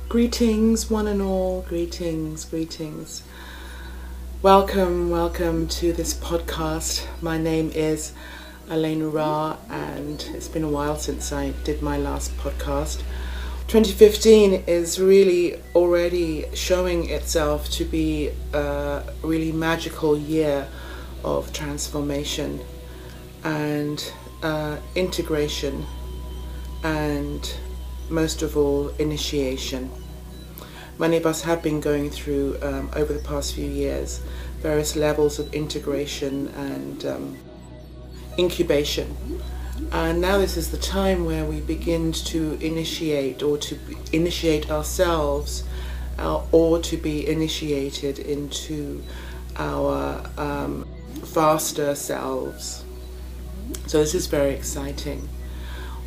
Greetings, one and all. Greetings, greetings. Welcome to this podcast. My name is ALAENURA, and it's been a while since I did my last podcast. 2015 is really already showing itself to be a really magical year of transformation and integration, and most of all, initiation. Many of us have been going through, over the past few years, various levels of integration and incubation. And now this is the time where we begin to initiate, or to initiate ourselves, or to be initiated into our vaster selves. So this is very exciting.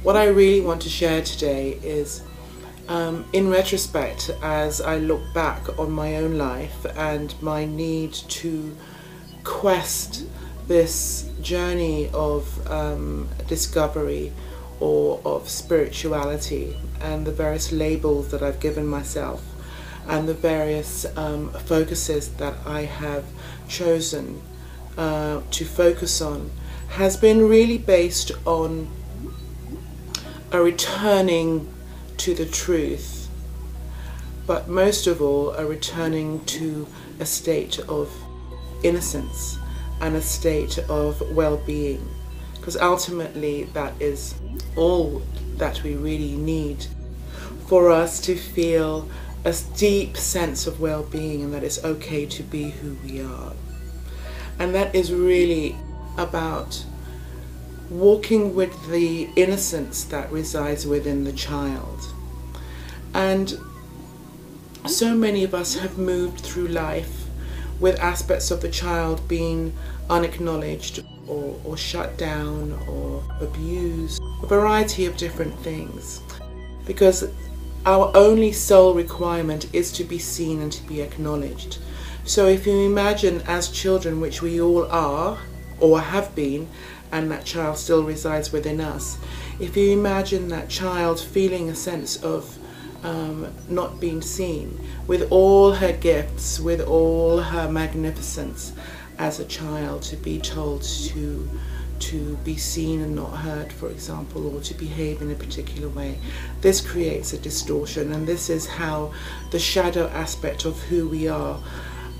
What I really want to share today is, in retrospect, as I look back on my own life and my need to quest this journey of discovery or of spirituality, and the various labels that I've given myself, and the various focuses that I have chosen to focus on, has been really based on a returning to the truth, but most of all a returning to a state of innocence and a state of well-being, because ultimately that is all that we really need for us to feel a deep sense of well-being, and that it's okay to be who we are. And that is really about walking with the innocence that resides within the child. And so many of us have moved through life with aspects of the child being unacknowledged or shut down or abused, a variety of different things, because our only sole requirement is to be seen and to be acknowledged. So if you imagine as children, which we all are or have been, and that child still resides within us, if you imagine that child feeling a sense of not being seen, with all her gifts, with all her magnificence as a child, to be told to be seen and not heard, for example, or to behave in a particular way, this creates a distortion. And this is how the shadow aspect of who we are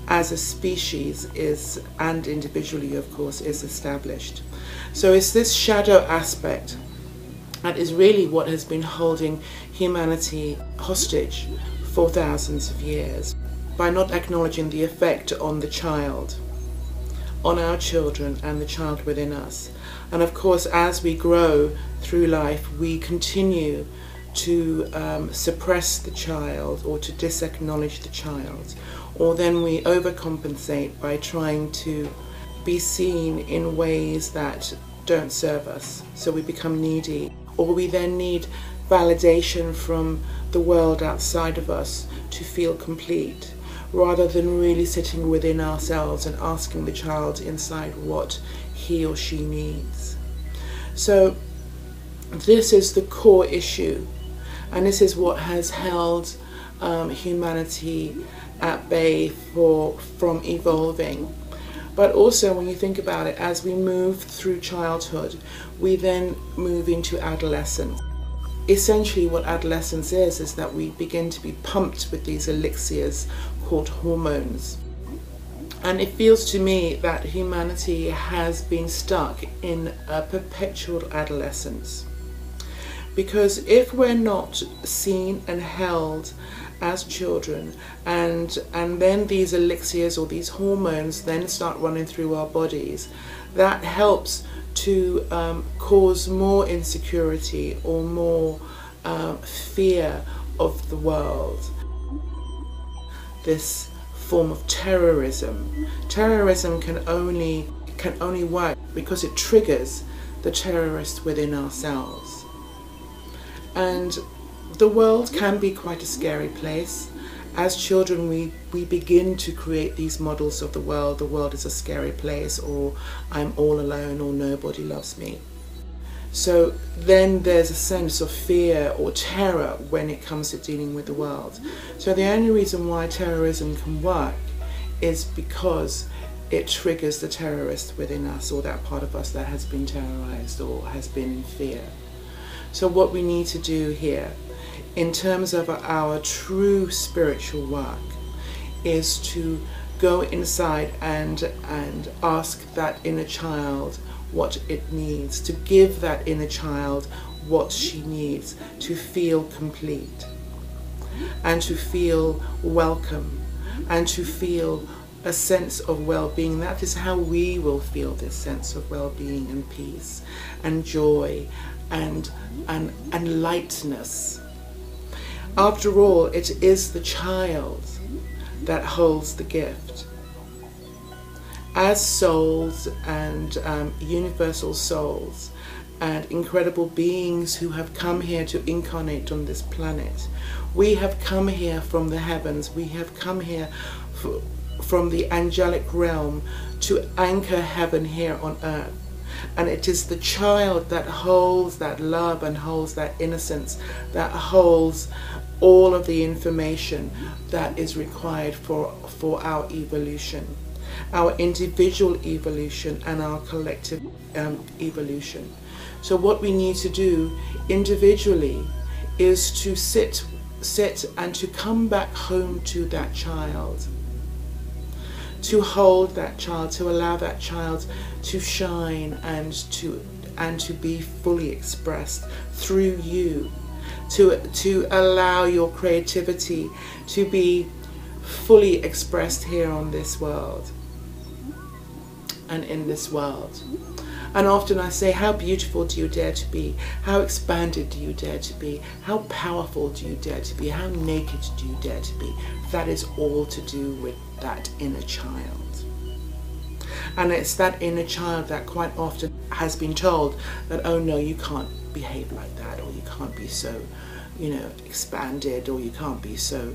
as a species is, and individually of course, is established. So it's this shadow aspect that is really what has been holding humanity hostage for thousands of years, by not acknowledging the effect on the child, on our children and the child within us. And of course, as we grow through life, we continue to suppress the child, or to disacknowledge the child, or then we overcompensate by trying to be seen in ways that don't serve us. So we become needy, or we then need validation from the world outside of us to feel complete, rather than really sitting within ourselves and asking the child inside what he or she needs. So this is the core issue, and this is what has held humanity at bay from evolving. But also, when you think about it, as we move through childhood, we then move into adolescence. Essentially what adolescence is that we begin to be pumped with these elixirs called hormones. And it feels to me that humanity has been stuck in a perpetual adolescence. Because if we're not seen and held as children, and then these elixirs or these hormones then start running through our bodies, that helps to cause more insecurity or more fear of the world. This form of terrorism. Terrorism can only work because it triggers the terrorist within ourselves. And the world can be quite a scary place. As children, we begin to create these models of the world. The world is a scary place, or I'm all alone, or nobody loves me. So then there's a sense of fear or terror when it comes to dealing with the world. So the only reason why terrorism can work is because it triggers the terrorist within us, or that part of us that has been terrorized or has been in fear. So what we need to do here, in terms of our true spiritual work, is to go inside and ask that inner child what it needs, to give that inner child what she needs to feel complete and to feel welcome and to feel a sense of well-being. That is how we will feel this sense of well-being and peace and joy and lightness. After all, it is the child that holds the gift. As souls and universal souls and incredible beings who have come here to incarnate on this planet, we have come here from the heavens. We have come here from the angelic realm to anchor heaven here on earth. And it is the child that holds that love and holds that innocence, that holds all of the information that is required for our evolution, our individual evolution and our collective evolution. So what we need to do individually is to sit and to come back home to that child, to hold that child, to allow that child to shine and to be fully expressed through you, to allow your creativity to be fully expressed here on this world and in this world. And often I say, how beautiful do you dare to be? How expanded do you dare to be? How powerful do you dare to be? How naked do you dare to be? That is all to do with that inner child. And it's that inner child that quite often has been told that, oh no, you can't behave like that, or you can't be so, expanded, or you can't be so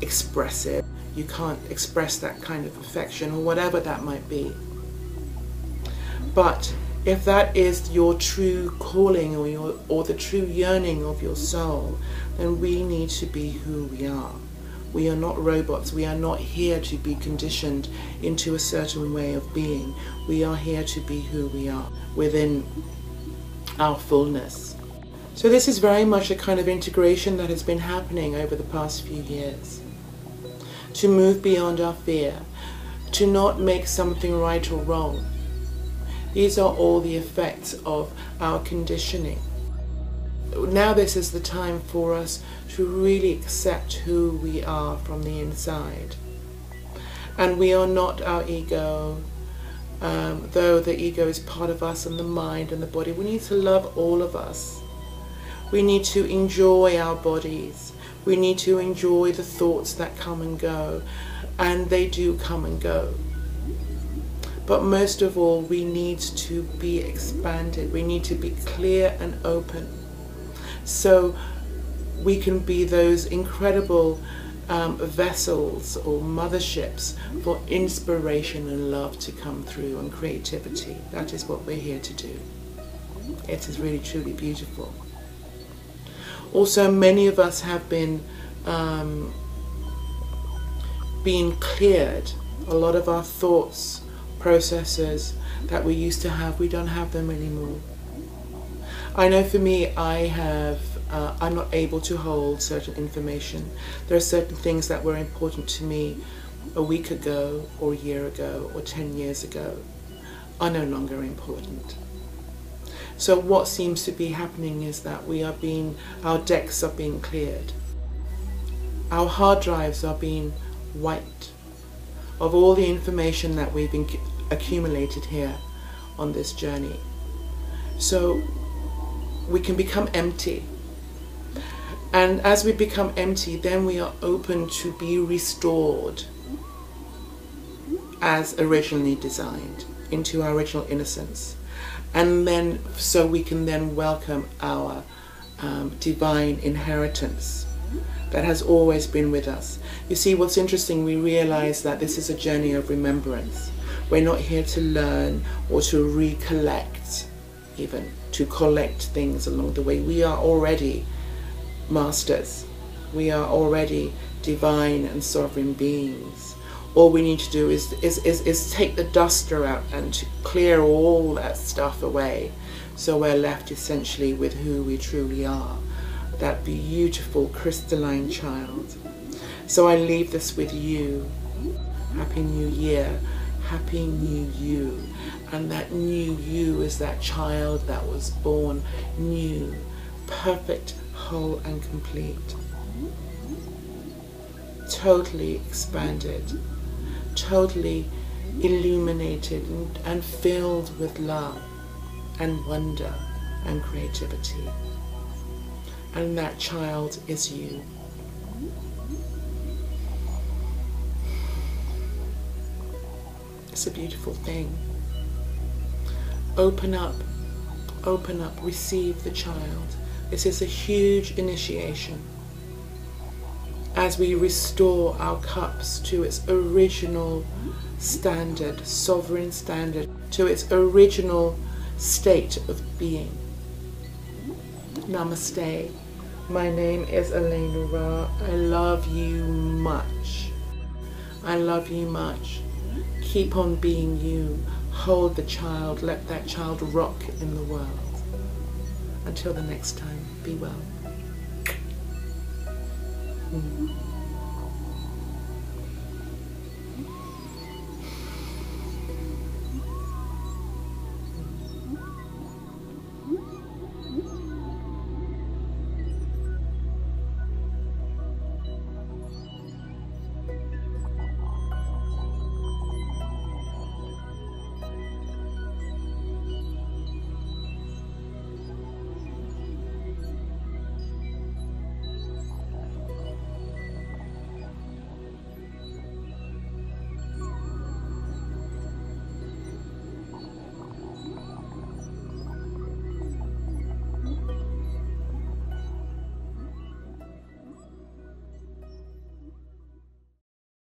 expressive. You can't express that kind of affection, or whatever that might be. But if that is your true calling or the true yearning of your soul, then we need to be who we are. We are not robots. We are not here to be conditioned into a certain way of being. We are here to be who we are within our fullness. So this is very much a kind of integration that has been happening over the past few years. To move beyond our fear, to not make something right or wrong. These are all the effects of our conditioning. Now this is the time for us to really accept who we are from the inside. And we are not our ego, though the ego is part of us, and the mind and the body. We need to love all of us. We need to enjoy our bodies. We need to enjoy the thoughts that come and go, and they do come and go. But most of all, we need to be expanded. We need to be clear and open, so we can be those incredible vessels or motherships for inspiration and love to come through, and creativity. That is what we're here to do. It is really truly beautiful. Also, many of us have been being cleared. A lot of our thoughts, processes that we used to have, we don't have them anymore. I know for me, I'm not able to hold certain information. There are certain things that were important to me a week ago, or a year ago, or 10 years ago, are no longer important. So what seems to be happening is that our decks are being cleared. Our hard drives are being wiped of all the information that we've accumulated here on this journey. So we can become empty. And as we become empty, then we are open to be restored as originally designed into our original innocence. And then, so we can then welcome our divine inheritance that has always been with us. You see, what's interesting, we realize that this is a journey of remembrance. We're not here to learn or to recollect even. to collect things along the way. We are already masters. We are already divine and sovereign beings. All we need to do is take the duster out and to clear all that stuff away, so we're left essentially with who we truly are, that beautiful crystalline child. So I leave this with you. Happy New Year. Happy New You. And that new you is that child that was born new, perfect, whole and complete. Totally expanded, totally illuminated and filled with love and wonder and creativity. And that child is you. It's a beautiful thing. Open up, receive the child. This is a huge initiation as we restore our cups to its original standard, sovereign standard, to its original state of being. Namaste. My name is ALAENURA. I love you much. I love you much. Keep on being you. Hold the child. Let that child rock in the world. Until the next time, be well.